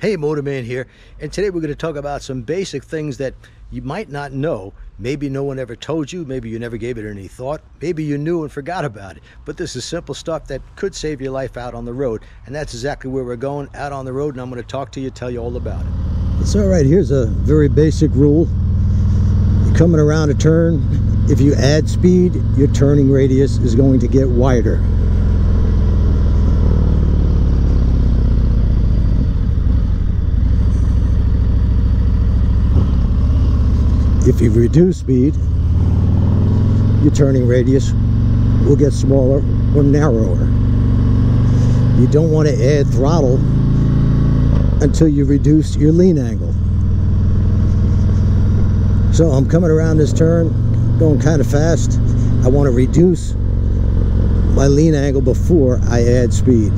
Hey, Motorman here, and today we're going to talk about some basic things that you might not know. Maybe no one ever told you, maybe you never gave it any thought, maybe you knew and forgot about it. But this is simple stuff that could save your life out on the road, and that's exactly where we're going, out on the road, and I'm going to talk to you, tell you all about it. It's all right. Here's a very basic rule. You're coming around a turn, if you add speed, your turning radius is going to get wider. If you reduce speed, your turning radius will get smaller or narrower. You don't want to add throttle until you reduce your lean angle. So I'm coming around this turn, going kind of fast. I want to reduce my lean angle before I add speed.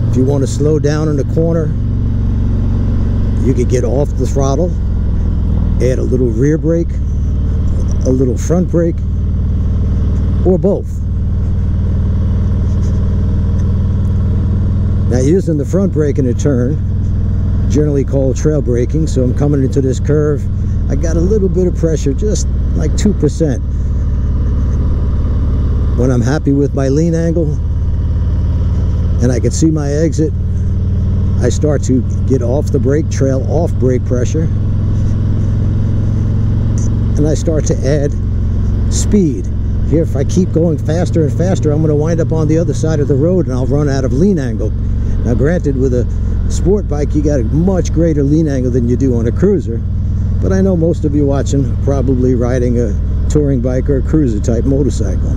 If you want to slow down in the corner, you could get off the throttle, add a little rear brake, a little front brake, or both. Now, using the front brake in a turn, generally called trail braking, so I'm coming into this curve, I got a little bit of pressure, just like 2%. When I'm happy with my lean angle and I can see my exit, I start to get off the brake, trail off brake pressure, and I start to add speed. Here, if I keep going faster and faster, I'm going to wind up on the other side of the road and I'll run out of lean angle. Now, granted, with a sport bike, you got a much greater lean angle than you do on a cruiser, but I know most of you watching are probably riding a touring bike or a cruiser type motorcycle.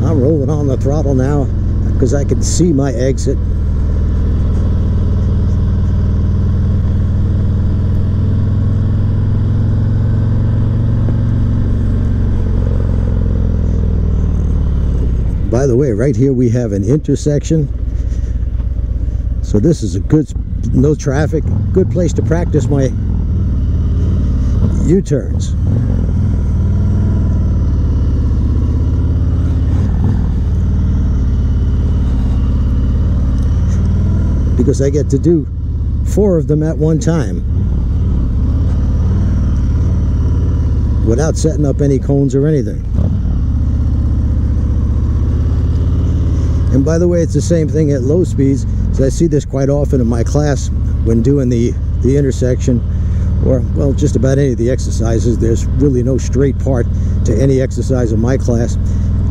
I'm rolling on the throttle now because I can see my exit. By the way, right here we have an intersection, so this is a good, no traffic, good place to practice my U-turns. Because I get to do 4 of them at one time without setting up any cones or anything. And by the way, it's the same thing at low speeds. So I see this quite often in my class when doing the intersection, or, well, just about any of the exercises. There's really no straight part to any exercise in my class.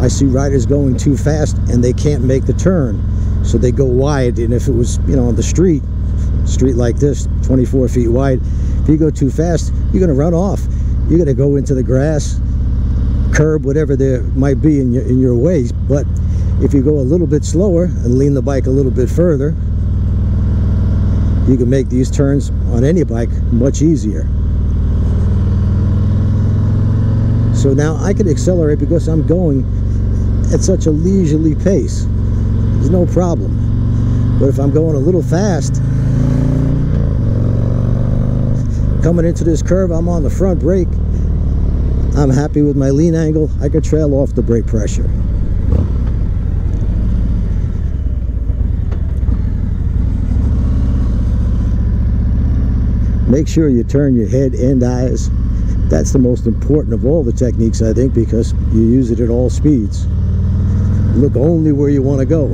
I see riders going too fast and they can't make the turn, so they go wide. And if it was, you know, on the street like this, 24 feet wide, if you go too fast, you're going to run off. You're going to go into the grass, curb, whatever there might be in your way. But if you go a little bit slower and lean the bike a little bit further, you can make these turns on any bike much easier. So now I can accelerate because I'm going at such a leisurely pace. There's no problem. But if I'm going a little fast, coming into this curve, I'm on the front brake. I'm happy with my lean angle. I can trail off the brake pressure. Make sure you turn your head and eyes. That's the most important of all the techniques, I think, because you use it at all speeds. Look only where you want to go.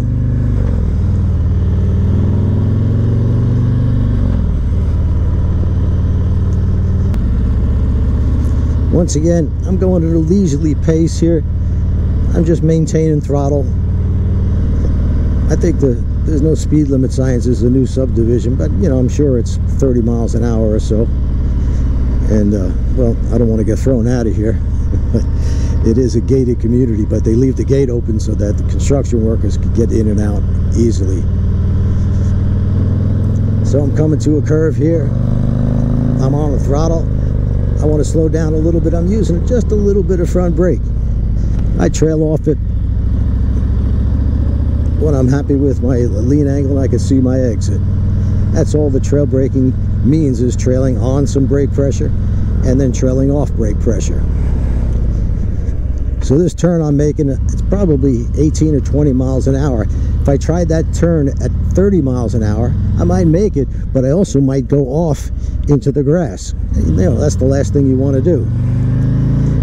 Once again, I'm going at a leisurely pace here. I'm just maintaining throttle. I think there's no speed limit signs. There's a new subdivision, but you know, I'm sure it's 30 miles an hour or so. And well, I don't want to get thrown out of here. It is a gated community, but they leave the gate open so that the construction workers can get in and out easily. So I'm coming to a curve here. I'm on the throttle. I want to slow down a little bit. I'm using just a little bit of front brake. I trail off it when I'm happy with my lean angle and I can see my exit. That's all the trail braking means, is trailing on some brake pressure and then trailing off brake pressure. So this turn I'm making, it's probably 18 or 20 miles an hour. If I tried that turn at 30 miles an hour, I might make it, but I also might go off into the grass. You know, that's the last thing you want to do.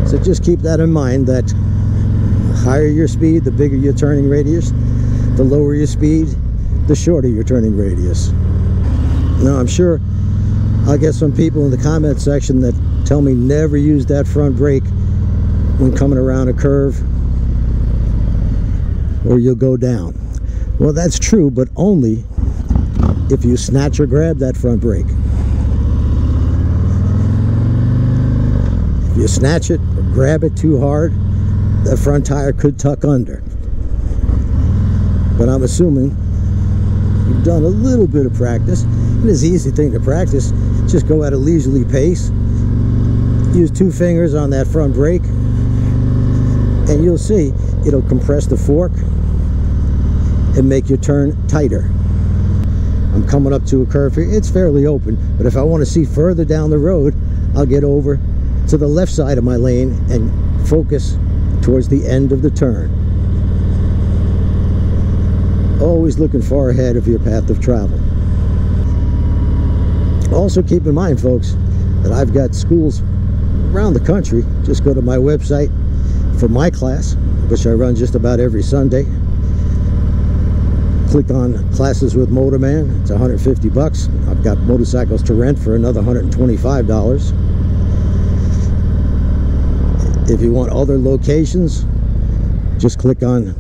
So just keep that in mind, that the higher your speed, the bigger your turning radius. The lower your speed, the shorter your turning radius. Now, I'm sure I'll get some people in the comment section that tell me never use that front brake when coming around a curve or you'll go down. Well, that's true, but only if you snatch or grab that front brake. If you snatch it or grab it too hard, the front tire could tuck under. But I'm assuming you've done a little bit of practice. It is an easy thing to practice. Just go at a leisurely pace. Use 2 fingers on that front brake, and you'll see it'll compress the fork and make your turn tighter. I'm coming up to a curve here. It's fairly open, but if I want to see further down the road, I'll get over to the left side of my lane and focus towards the end of the turn. Always looking far ahead of your path of travel. Also keep in mind, folks, that I've got schools around the country. Just go to my website for my class, which I run just about every Sunday. Click on Classes with Motorman. It's $150. I've got motorcycles to rent for another $125. If you want other locations, just click on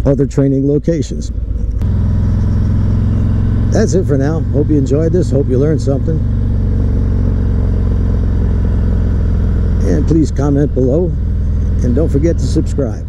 other training locations. That's it for now. Hope you enjoyed this. Hope you learned something. And please comment below. And don't forget to subscribe.